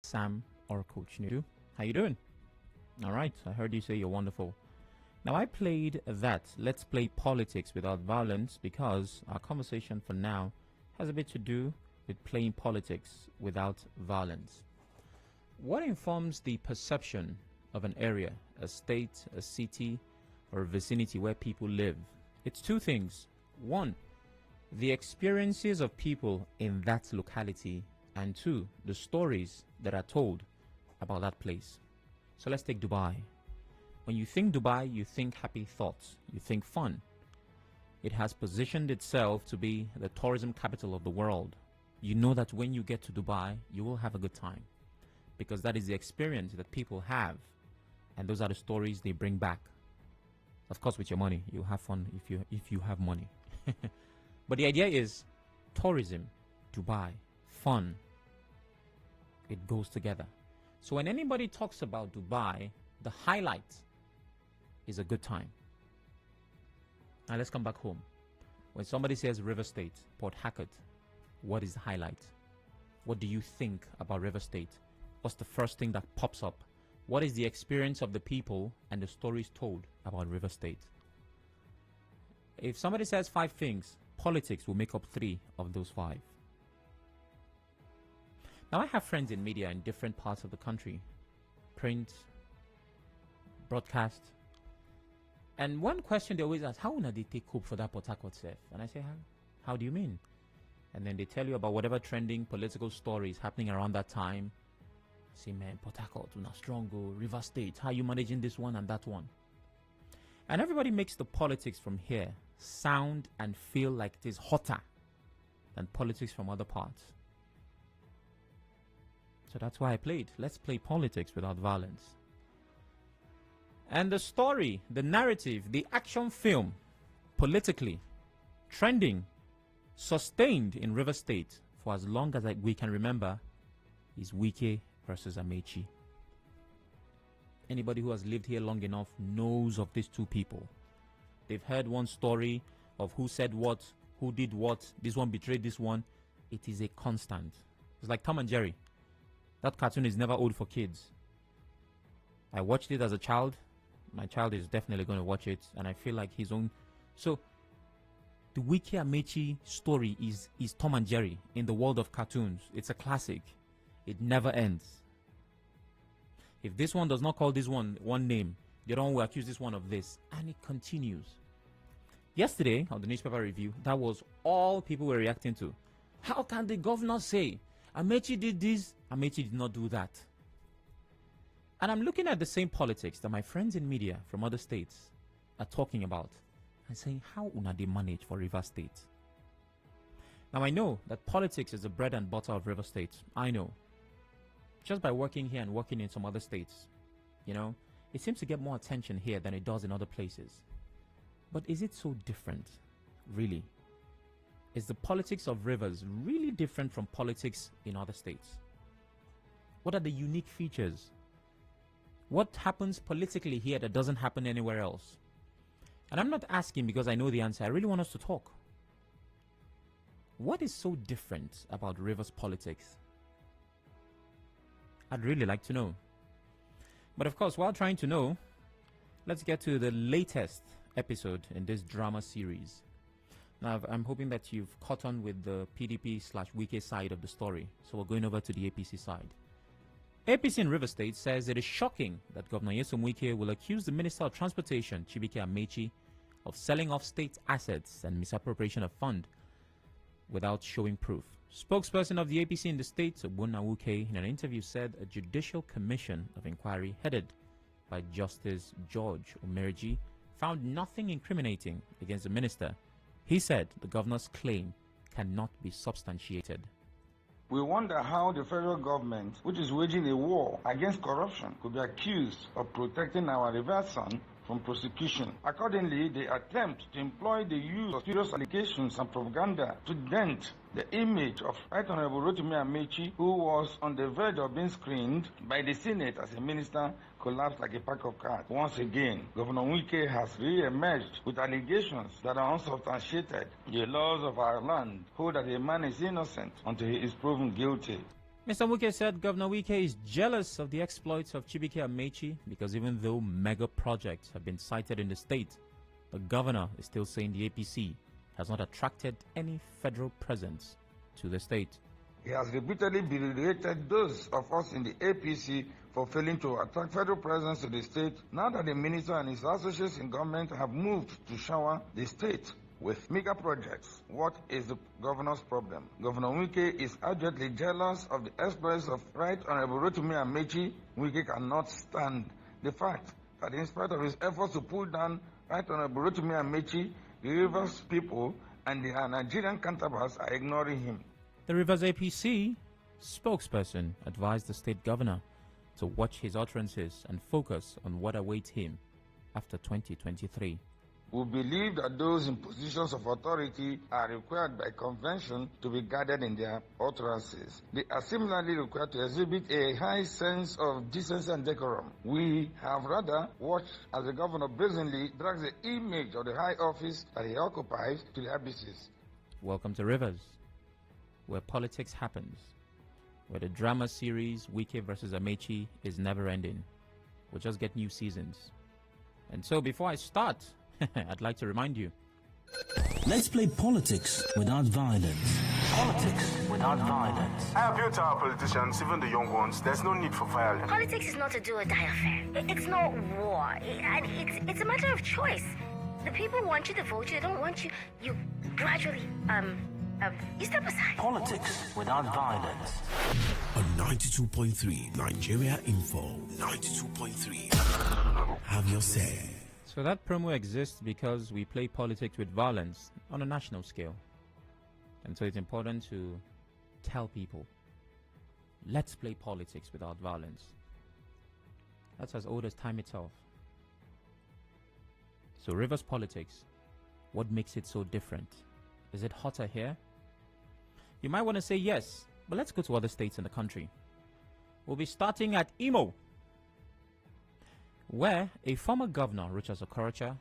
Sam or Coach Nudu. How you doing? All right, I heard you say you're wonderful. Now I played that Let's Play Politics Without Violence because our conversation for now has a bit to do with playing politics without violence. What informs the perception of an area, a state, a city, or a vicinity where people live? It's two things. One, the experiences of people in that locality, and two, the stories that are told about that place. So let's take Dubai. When you think Dubai, you think happy thoughts, you think fun. It has positioned itself to be the tourism capital of the world. You know that when you get to Dubai, you will have a good time because that is the experience that people have, and those are the stories they bring back. Of course, with your money, you have fun if you have money. But the idea is tourism, Dubai, fun. It goes together. So when anybody talks about Dubai, the highlight is a good time. Now let's come back home. When somebody says River State, Port Harcourt, what is the highlight? What do you think about River State? What's the first thing that pops up? What is the experience of the people and the stories told about River State? If somebody says 5 things, politics will make up 3 of those 5. Now I have friends in media in different parts of the country, print, broadcast, and one question they always ask, how will they take hope for that Port Harcourt self? And I say, how do you mean? And then they tell you about whatever trending political stories happening around that time. I say, man, Port Harcourt, not strong, River State, how are you managing this one and that one? And everybody makes the politics from here sound and feel like it is hotter than politics from other parts. So that's why I played Let's Play Politics Without Violence. And the story, the narrative, the action film, politically, trending, sustained in River State for as long as we can remember is Wike versus Amaechi. Anybody who has lived here long enough knows of these two people. They've heard one story of who said what, who did what, this one betrayed this one. It is a constant. It's like Tom and Jerry. That cartoon is never old for kids. I watched it as a child. My child is definitely going to watch it, and I feel like his own. So, the Wike Amaechi story is Tom and Jerry in the world of cartoons. It's a classic. It never ends. If this one does not call this one name, the other one will accuse this one of this, and it continues. Yesterday, on the newspaper review, that was all people were reacting to. How can the governor say Amaechi did this, Amaechi did not do that? And I'm looking at the same politics that my friends in media from other states are talking about and saying, how una they manage for River State? Now I know that politics is the bread and butter of River State. I know. Just by working here and working in some other states, you know, it seems to get more attention here than it does in other places. But is it so different? Really? Is the politics of rivers really different from politics in other states? What are the unique features? What happens politically here that doesn't happen anywhere else? And I'm not asking because I know the answer. I really want us to talk. What is so different about Rivers politics? I'd really like to know. But of course, while trying to know, let's get to the latest episode in this drama series. Now, I'm hoping that you've caught on with the PDP/Wike side of the story. So we're going over to the APC side. APC in River State says it is shocking that Governor Nyesom Wike will accuse the Minister of Transportation, Chibuike Amaechi, of selling off state assets and misappropriation of fund without showing proof. Spokesperson of the APC in the state, Ogbonna Nwuke, in an interview said a judicial commission of inquiry headed by Justice George Omerji found nothing incriminating against the minister. He said the governor's claim cannot be substantiated. We wonder how the federal government, which is waging a war against corruption, could be accused of protecting our river son from prosecution. Accordingly, they attempt to employ the use of serious allegations and propaganda to dent the image of Right Honorable Rotimi Amaechi, who was on the verge of being screened by the Senate as a minister collapsed like a pack of cards. Once again, Governor Wike has re-emerged with allegations that are unsubstantiated. The laws of our land hold that a man is innocent until he is proven guilty. Mr. Wike said Governor Wike is jealous of the exploits of Chibike Amechi because even though mega projects have been cited in the state, the governor is still saying the APC has not attracted any federal presence to the state. He has repeatedly berated those of us in the APC for failing to attract federal presence to the state now that the minister and his associates in government have moved to shower the state with mega projects. What is the governor's problem? Governor Wike is urgently jealous of the exploits of Right Honorable Rotimi Amechi. Wike cannot stand the fact that in spite of his efforts to pull down Right Honorable Rotimi Amechi, the Rivers people and their Nigerian counterparts are ignoring him. The Rivers APC spokesperson advised the state governor to watch his utterances and focus on what awaits him after 2023. We believe that those in positions of authority are required by convention to be guarded in their utterances. They are similarly required to exhibit a high sense of decency and decorum. We have rather watched as the governor brazenly drags the image of the high office that he occupies to the abysses. Welcome to Rivers, where politics happens, where the drama series Wike versus Amechi is never ending. We'll just get new seasons. And so before I start, I'd like to remind you. Let's play politics without violence. Politics without violence. I appeal to our politicians, even the young ones, there's no need for violence. Politics is not a do or die affair. It's not war. It's a matter of choice. The people want you to vote. They don't want you. You gradually, you step aside. Politics without violence. On 92.3 Nigeria Info. 92.3. Have your say. So that promo exists because we play politics with violence on a national scale. And so it's important to tell people, let's play politics without violence. That's as old as time itself. So Rivers politics, what makes it so different? Is it hotter here? You might want to say yes, but let's go to other states in the country. We'll be starting at Imo, where a former governor, Rochas Okorocha,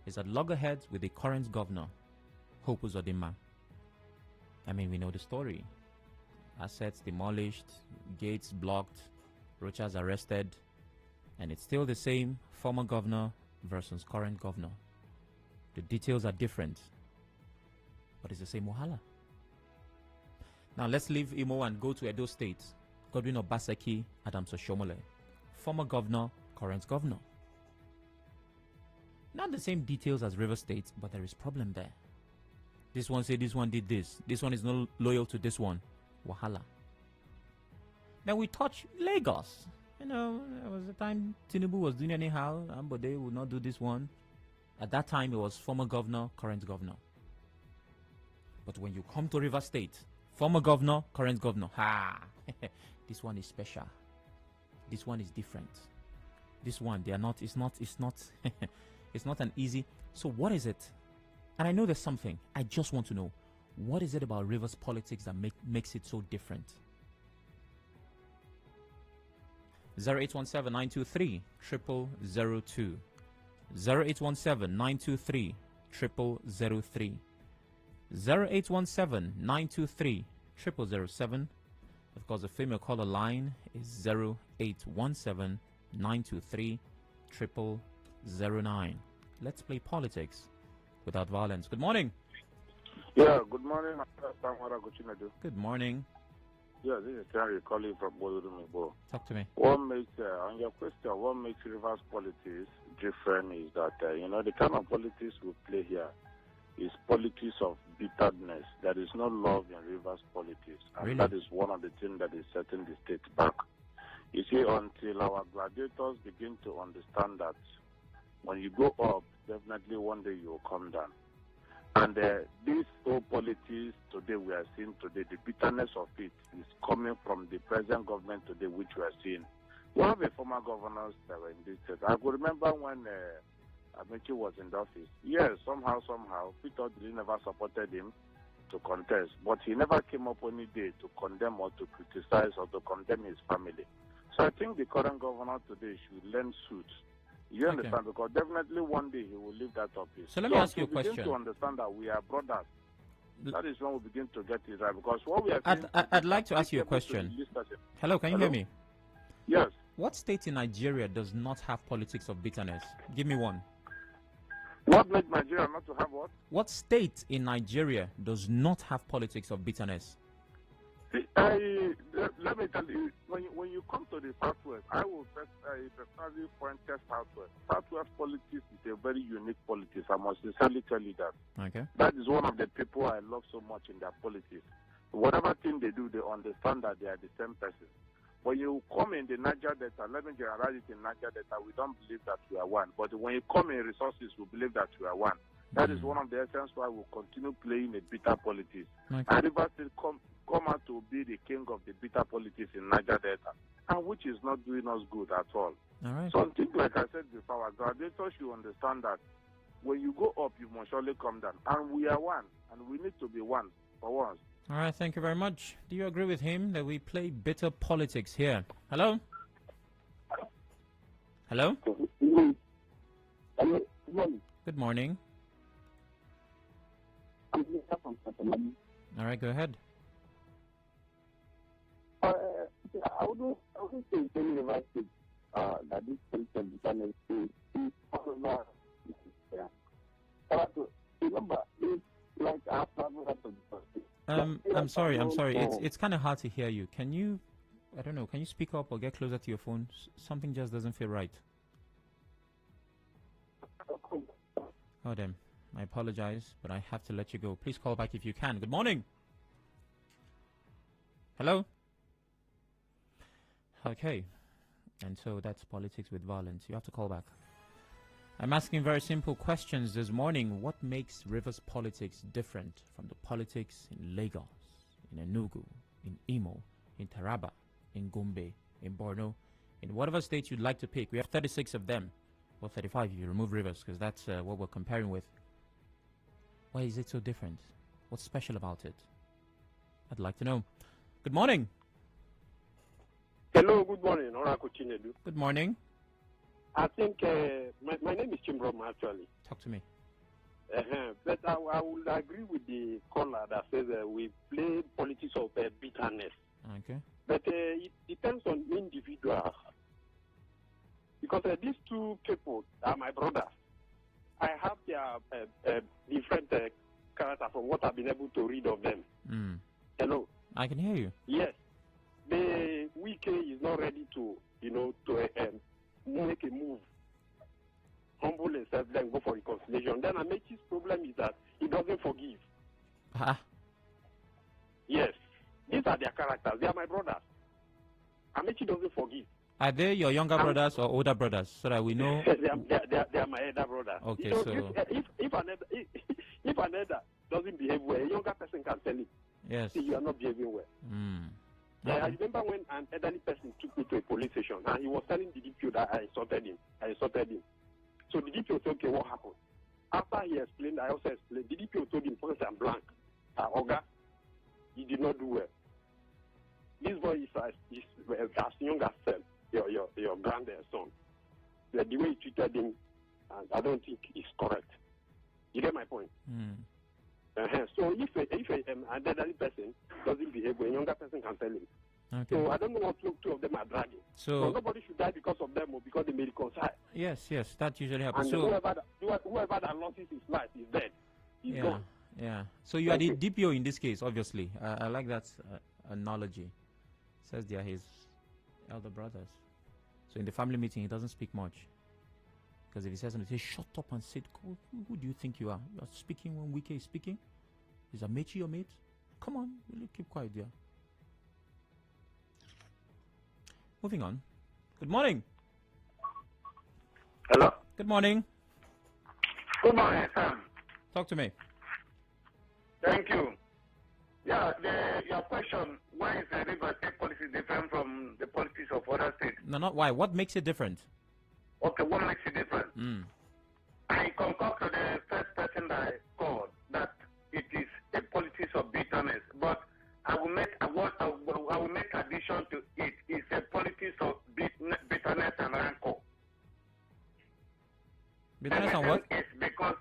is at loggerheads with the current governor, Hope Uzodinma. I mean, we know the story. Assets demolished, gates blocked, Rochas arrested, and it's still the same former governor versus current governor. The details are different, but it's the same Wahala. Now let's leave Imo and go to Edo State. Godwin Obaseki, Adams Oshomole, former governor, current governor. Not the same details as River State, but there is problem there. This one said this one did this. This one is not loyal to this one. Wahala. Then we touch Lagos. You know, there was a time Tinubu was doing anyhow, but they would not do this one. At that time, it was former governor, current governor. But when you come to River State, former governor, current governor, this one is special. This one is different. This one, they are not, it's not, it's not an easy. So what is it? And I know there's something. I just want to know, what is it about Rivers politics that makes it so different? 0817-923-0002. 0817-923-0003. 0817-923-0007. Of course, the female caller line is 0817-923-0009. Let's play politics without violence. Good morning. Yeah, good morning. Good morning. Yeah, this is Terry calling from Bodumibo. Talk to me. What makes, on your question, what makes Rivers politics different is that, the kind of politics we play here is politics of bitterness. There is no love in Rivers politics. And Really? that is one of the things that is setting the state back. You see, until our gladiators begin to understand that when you go up, definitely one day you will come down. And this whole politics today we are seeing today, the bitterness of it is coming from the present government today, which we are seeing. We have a former governors that were in this state. I could remember when Amechi was in the office. Yes, somehow, Peter Odili never supported him to contest, but he never came up any day to condemn or to criticize or to condemn his family. So I think the current governor today should learn suit. You understand? Because definitely one day he will leave that office. So let me ask you a begin question. to understand that we are brothers. That is when we begin to get it right. Because what we are I'd like to ask you a question. Hello, can you hear me? Yes. What state in Nigeria does not have politics of bitterness? Give me one. What makes Nigeria not to have what? What state in Nigeria does not have politics of bitterness? See, let me tell you, when you come to the Southwest, I will personally point to Southwest. Southwest politics is a very unique politics. I must sincerely tell you that. Okay. That is one of the people I love so much in their politics. Whatever thing they do, they understand that they are the same person. When you come in the Niger Delta, let me generalize it in Niger Delta, we don't believe that we are one. But when you come in resources, we believe that we are one. That is one of the essence why we continue playing a bitter politics. Okay. And Rivers State come out to be the king of the bitter politics in Niger Delta, and which is not doing us good at all. All right. Something like I said before, our graduates should understand that when you go up, you must surely come down. And we are one, and we need to be one for once. All right, thank you very much. Do you agree with him that we play bitter politics here? Hello? Hello? Good morning. All right, go ahead. I wouldn't say it's any university that this system is all over. Remember, it's like I'm sorry. It's kind of hard to hear you. Can you, I don't know, can you speak up or get closer to your phone? Something just doesn't feel right. Oh, damn. I apologize, but I have to let you go. Please call back if you can. Good morning. Hello? Okay. And so that's politics with violence. You have to call back. I'm asking very simple questions this morning. What makes Rivers politics different from the politics in Lagos, in Enugu, in Imo, in Taraba, in Gombe, in Borno, in whatever state you'd like to pick? We have 36 of them. Well, 35 if you remove Rivers, because that's what we're comparing with. Why is it so different? What's special about it? I'd like to know. Good morning. Hello, good morning. Oracle Chinedu. Good morning. I think my name is Chimbrom, actually. Talk to me. But I will agree with the caller that says we play politics of bitterness. Okay. But it depends on individuals. Because these two people are my brothers. I have their different character from what I've been able to read of them. Hello? I can hear you. Yes. The Wike is not ready to, make a move, humble himself, then go for reconciliation. Then Amechi's problem is that he doesn't forgive. Yes. These are their characters. They are my brothers. Amechi doesn't forgive. Are they your younger brothers or older brothers, so that we know? they are my elder brothers. Okay, so if an elder doesn't behave well, a younger person can tell him. Yes. See, you are not behaving well. Okay. I remember when an elderly person took me to a police station and he was telling the DPO that I insulted him. So the DPO said, okay, what happened? After he explained, I also explained. The DPO told him, point and blank, Oga, he did not do well. This boy is as young as your grandson. The way he treated him, I don't think is correct. You get my point? So if an elderly person doesn't behave well, a younger person can tell him. Okay. So I don't know what two of them are dragging. So nobody should die because of them or because they may reconcile. Yes, that usually happens. And so whoever that loses his life is dead. He's gone. Yeah. So you are the DPO in this case, obviously. I like that analogy. Says they are his elder brothers. So in the family meeting, he doesn't speak much. Because if he says something, he says, shut up and sit. Who do you think you are? You are speaking when Wike is speaking? Is Amechi your mate? Come on, really keep quiet there. Moving on. Good morning. Hello? Good morning. Good morning, Sam. Talk to me. Thank you. Yeah, your question, why is the Rivers State policy different from the policies of other states? No, not why. What makes it different? Okay, what makes it different? I concur to the first person that I called that it is a politics of bitterness, but I will make addition to it. It's a politics of bitterness and rancor. Bitterness and what? It's because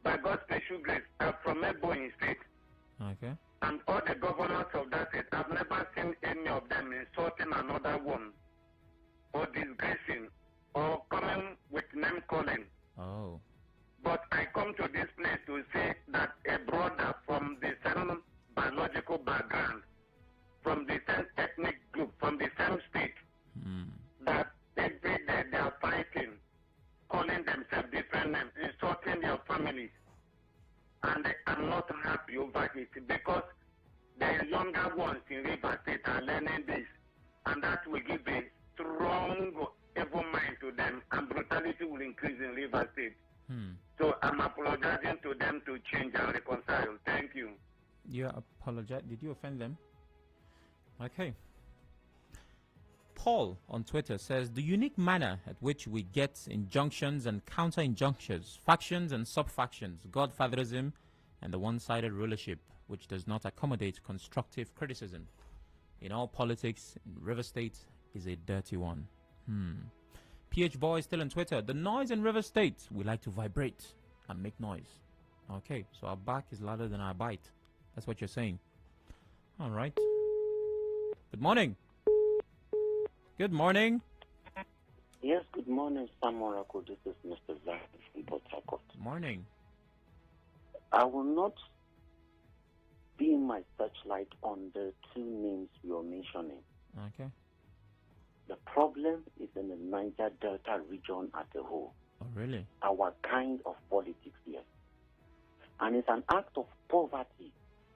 by God's special grace, I'm from Ebonyi State. or disgracing or coming with name calling. Oh. But I come to this place to say that a brother from the same biological background, from the same ethnic group, from the same state, that every day they are fighting, calling themselves different names, insulting their families. And I'm not happy over it because the younger ones in River State are learning this, and that will give a strong evil mind to them, and brutality will increase in River State. So I'm apologizing to them to change and reconcile. Thank you. You apologize? Did you offend them? Okay. Paul on Twitter says, the unique manner at which we get injunctions and counter-injunctions, factions and sub-factions, godfatherism, and the one-sided rulership, which does not accommodate constructive criticism in all politics in River State, is a dirty one. PH Boy still on Twitter. The noise in River State, we like to vibrate and make noise. Okay, so our back is louder than our bite. That's what you're saying. All right. Good morning. Good morning. Yes, good morning, Sam Oracle. This is Mr. Zach from Port Harcourt. Morning. I will not beam my searchlight on the two names you are mentioning. Okay. The problem is in the Niger Delta region as a whole. Oh, really? Our kind of politics here. And it's an act of poverty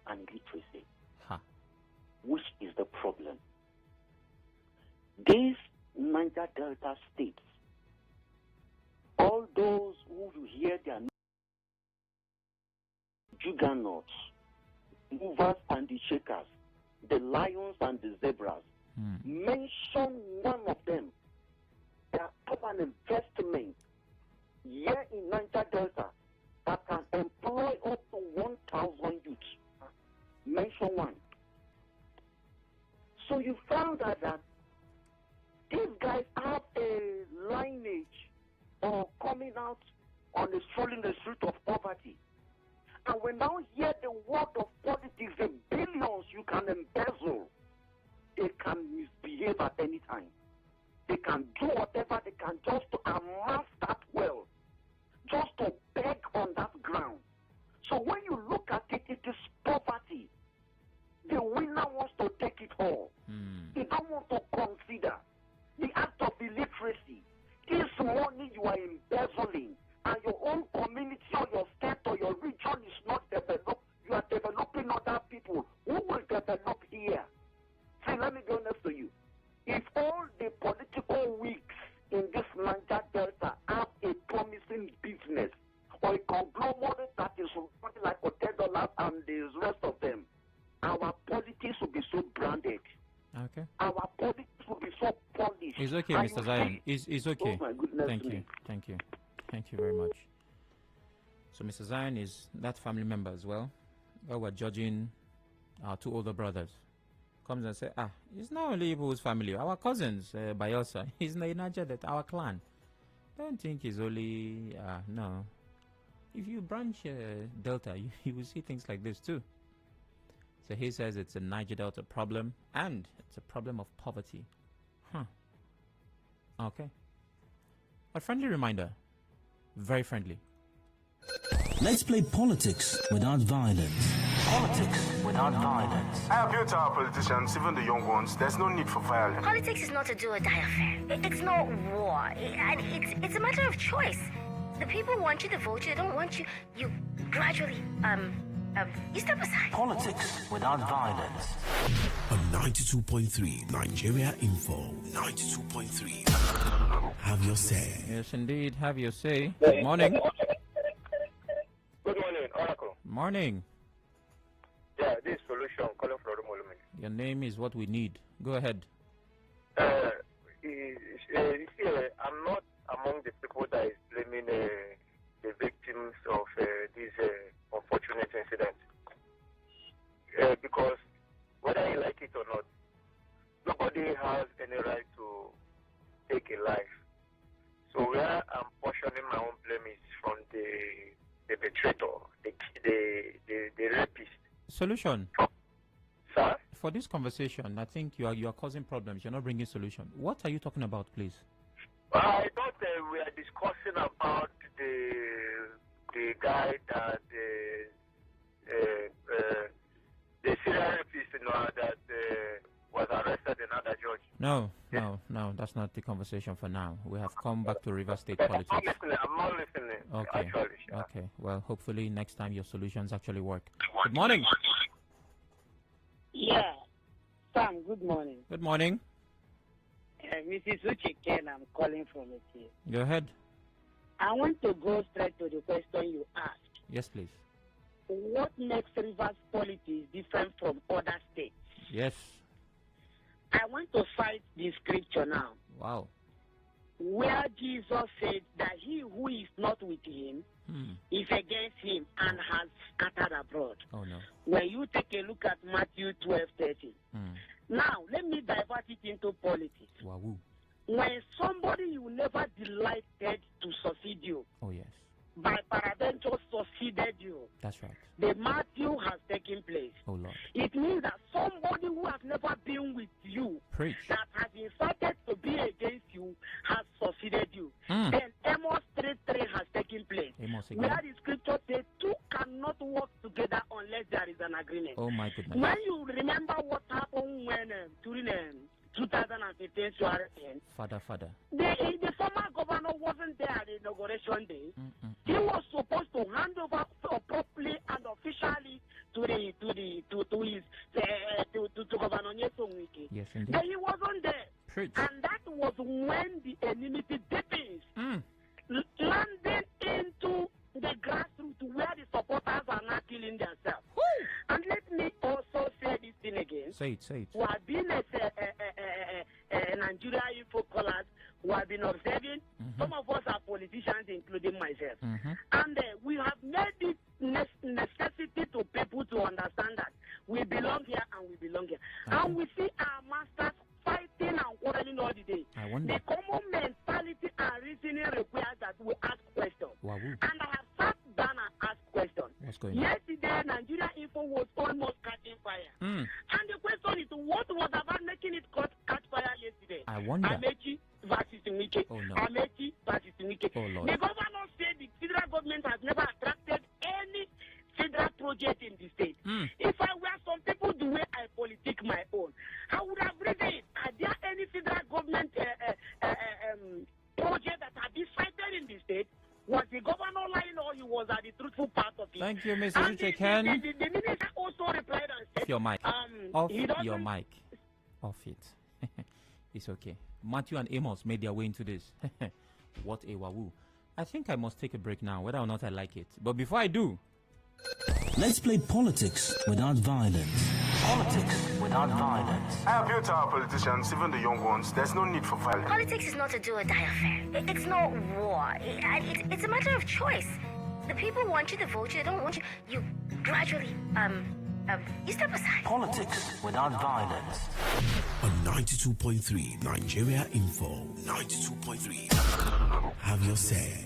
and illiteracy, which is the problem. These Niger Delta states, all those who you hear their juggernauts, movers and the shakers, the lions and the zebras, mention one of them. They have an investment here in Niger Delta that can employ up to 1,000 youths. Mention one. So you found out that these guys have a lineage or coming out on the strolling the street of poverty. And we now hear the word of politics, the billions you can embezzle. They can misbehave at any time. They can do whatever they can just to amass that wealth, just to beg on that ground. So when you look at it, it is poverty. The winner wants to take it all. He don't want to consider the act of illiteracy. This money you are embezzling, and your own community or your state or your region is not developed, you are developing other people. Who will develop here? See, let me be honest to you. If all the political wigs in this Niger Delta have a promising business or a conglomerate that is running like $10 and the rest of them, our politics will be so branded. Okay. Our politics will be so polished. It's okay, Mr. Zion. It's okay. Oh my goodness. Thank you. Thank you. Thank you very much. So Mr. Zion is that family member as well. Well, we're judging our two older brothers. Comes and say, it's not only Ibu's family, our cousins, Bayelsa. He's Niger, that our clan. Don't think he's only, no. If you branch Delta, you will see things like this too. So he says it's a Niger Delta problem, and it's a problem of poverty. Okay. A friendly reminder. Very friendly. Let's play politics without violence. Politics without violence. I appeal to our politicians, even the young ones, there's no need for violence. Politics is not a do or die affair. It's not war. It's a matter of choice. The people want you to vote you. They don't want you. You gradually, you step aside. Politics without violence. On 92.3 Nigeria Info. 92.3. Have your say. Yes, indeed. Have your say. Good morning. Good morning, Oracle. Morning. Yeah, this is Solution calling from Romolumin. Your name is what we need. Go ahead. I'm not among the people that is blaming the victims of this unfortunate incident. Because whether you like it or not, nobody has any right to take a life. So where I'm portioning my own blame is from the betrayer, the rapist. Solution. Sir? for this conversation, I think you are causing problems. You're not bringing solution. What are you talking about, please? I thought we are discussing about the guy that the serial rapist, that was arrested in other judge. No, that's not the conversation for now. We have come back to River State politics. I'm not listening. Okay. Actually, Okay. Well, hopefully next time your solutions actually work. Good morning. Yeah. Sam, good morning. Good morning. Mrs. Uche Ken, I'm calling from it. Go ahead. I want to go straight to the question you asked. Yes, please. What makes Rivers politics different from other states? Yes. I want to cite the scripture now. Wow. Where Jesus said that he who is not with him is against him and has scattered abroad. Oh, no. When you take a look at Matthew 12:30. Now, let me divert it into politics. Wahoo. When somebody you never delighted to succeed you, Oh, yes. by peradventure succeeded you, That's right. the Matthew has taken place. Oh, Lord. It means that somebody who has never been with you, Preach. that has decided to be against you, has succeeded you. Mm. Then Amos 3:3 has taken place. Amos again. Where the scripture says two cannot work together unless there is an agreement. Oh, my goodness. When you remember what happened when during 2015 Suarez, Father. the former governor wasn't there at the inauguration day. He was supposed to hand over properly and officially to Governor Nyesom Wike. Yes, indeed. But he wasn't there. Preach. And that was when the enmity deepens, landing into the grassroots where the supporters are not killing themselves. And let me also say this thing again. Say it. We have been as Nigeria info callers who have been observing. Some of us are politicians, including myself. And we have made it necessity to people to understand that we belong here and we belong here. And we see our masters fighting and quarreling all the day. I wonder. The common mentality and reasoning requires that we ask questions. Wahoo. And I have sat down and asked questions. What's going on? Yesterday, Nigeria Info was almost catching fire. And the question is, what was about making it catch fire yesterday? I wonder. Amechi versus Wike. Oh, no. Amechi versus Wike. Oh, Lord. The governor said the federal government has never attracted any federal project in the state. If I were some people the way I politic my own, I would have read it. Are there any federal government project that have been cited in the state? Was the governor lying or he was at the truthful part of it? Thank you, Mr. And Uche Ken. the minister also replied and said, Off your mic. Off he doesn't- your mic. Off it. It's okay. Matthew and Amos made their way into this. What a wahoo. I think I must take a break now, whether or not I like it. But before I do, Let's play politics without violence. Politics without violence. I appeal to our politicians, even the young ones, there's no need for violence. Politics is not a do or die affair. It's not war. It's a matter of choice. The people want you to vote you. They don't want you. You gradually, you step aside. Politics without violence. On 92.3 Nigeria Info. 92.3. Have your say.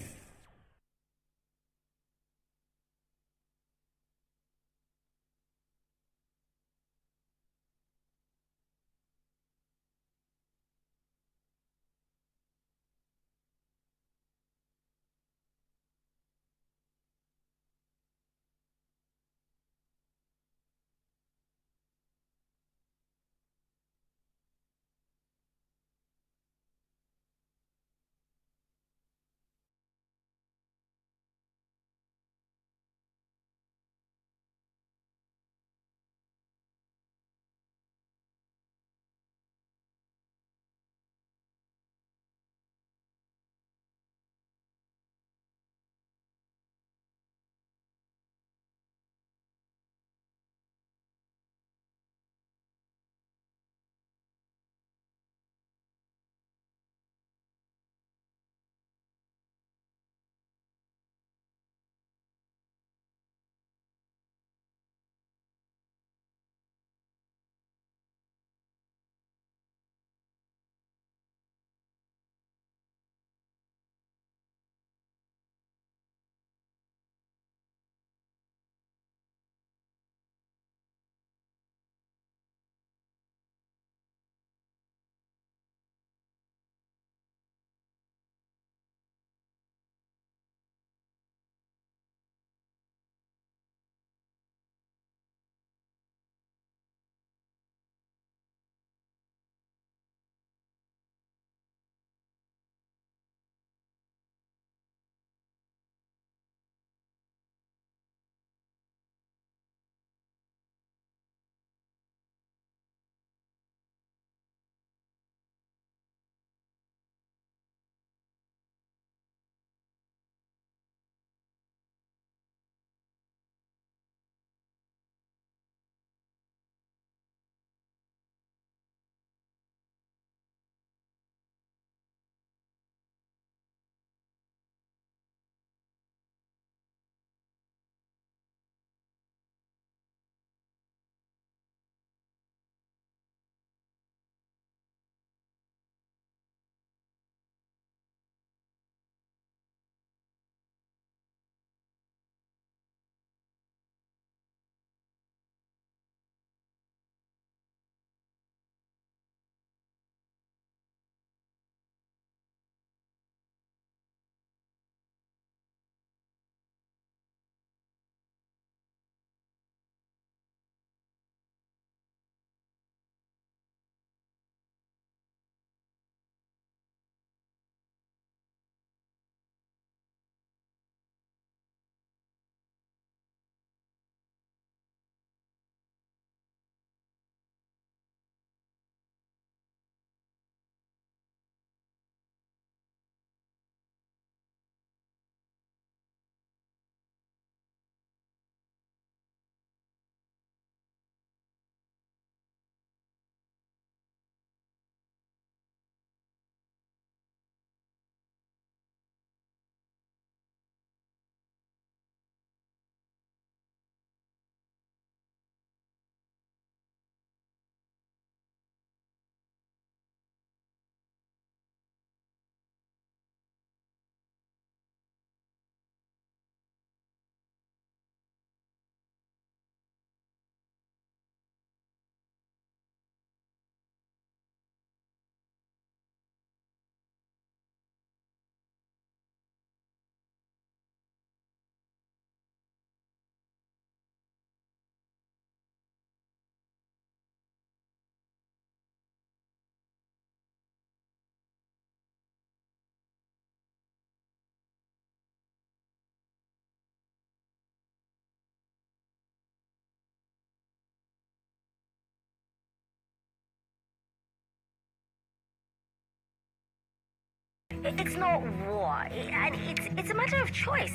It's not war. It's a matter of choice.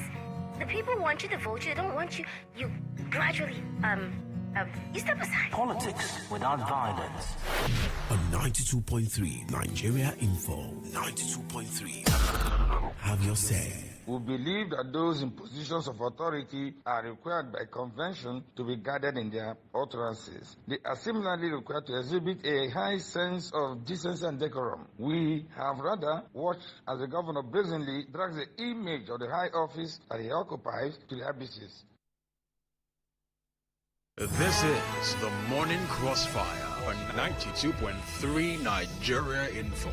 The people want you to vote you. They don't want you. You gradually, you step aside. Politics without violence. On 92.3 Nigeria Info. 92.3. Have your say. We believe that those in positions of authority are required by convention to be guarded in their utterances. They are similarly required to exhibit a high sense of decency and decorum. We have rather watched as the governor brazenly drags the image of the high office that he occupies to the abysses. This is the Morning Crossfire on 92.3 Nigeria Info.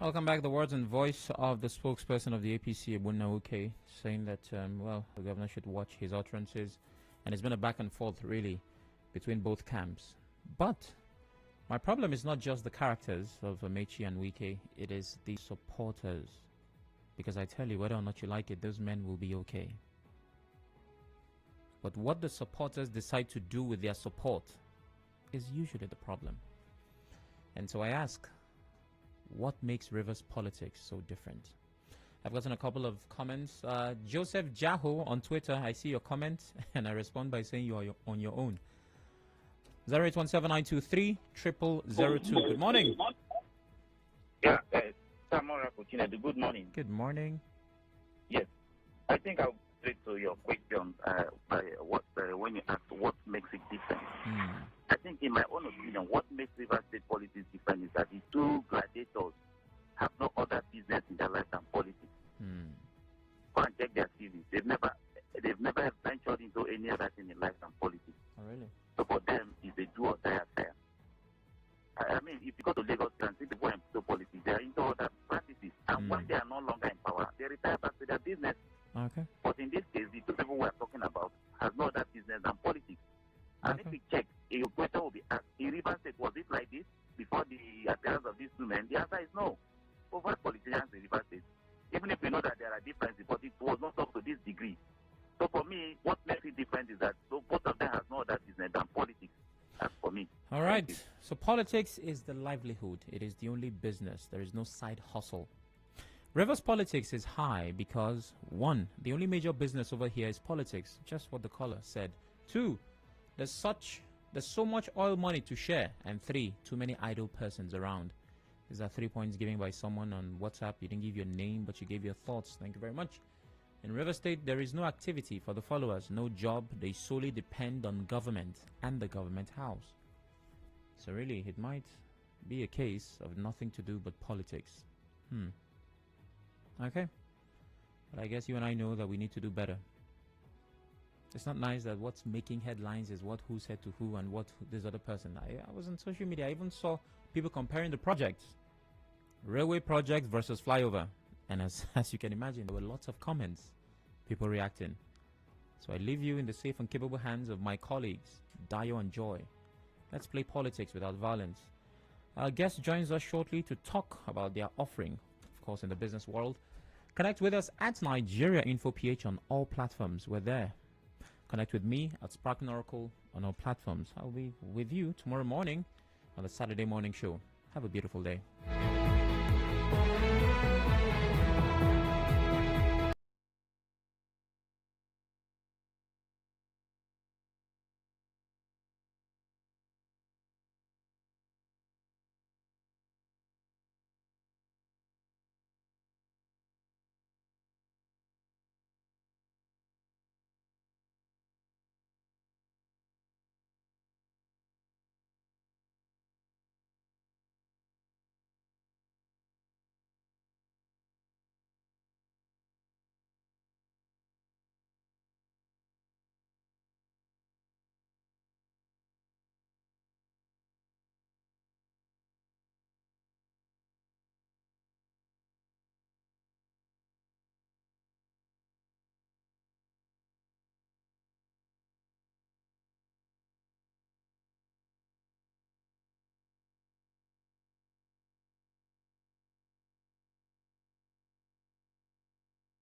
Welcome back. The words and voice of the spokesperson of the APC, Ebuna Uke, saying that, the governor should watch his utterances. And it's been a back and forth, really, between both camps. But my problem is not just the characters of Amechi and Wike, it is the supporters. Because I tell you, whether or not you like it, those men will be okay. But what the supporters decide to do with their support is usually the problem. And so I ask, what makes Rivers politics so different? I've gotten a couple of comments. Joseph Jaho on Twitter, I see your comment, and I respond by saying you are on your own. 08179230002. Good morning. Yeah, Samora Kuchinadu, good morning. Good morning. Yes, I think I'll straight to your question when you asked what makes it different. I think, in my own opinion, what makes Rivers State politics different is that the two gladiators have no other business in their life than politics. Go and check their CVs. They've never ventured into any other thing in life than politics. Oh, really? So for them, it's a do or die affair. I mean, if you go to Lagos and see people into politics, they are into other practices. And when they are no longer in power, they retire back to their business. Okay. But in this case, the two people we are talking about have no other business than politics. And if we check, a question will be asked, in Rivers State, was it like this before the appearance of these two men? The answer is no. Over politicians in Rivers State, even if we know that there are differences, but it was not up to this degree. So for me, what makes it different is that both of them have no other business than politics. That's for me. All right. So politics is the livelihood. It is the only business. There is no side hustle. Rivers politics is high because, 1, the only major business over here is politics, just what the caller said. 2, there's so much oil money to share. And 3, too many idle persons around. These are 3 points given by someone on WhatsApp. You didn't give your name, but you gave your thoughts. Thank you very much. In River State, there is no activity for the followers, no job. They solely depend on government and the government house. So really, it might be a case of nothing to do but politics. Okay. But I guess you and I know that we need to do better. It's not nice that what's making headlines is what who said to who and what this other person. I was on social media. I even saw people comparing the projects. Railway projects versus flyover. And as you can imagine, there were lots of comments. People reacting. So I leave you in the safe and capable hands of my colleagues, Dio and Joy. Let's play politics without violence. Our guest joins us shortly to talk about their offering, of course, in the business world. Connect with us at Nigeria Info PH on all platforms. We're there. Connect with me at Spark and Oracle on all platforms. I'll be with you tomorrow morning on the Saturday morning show. Have a beautiful day.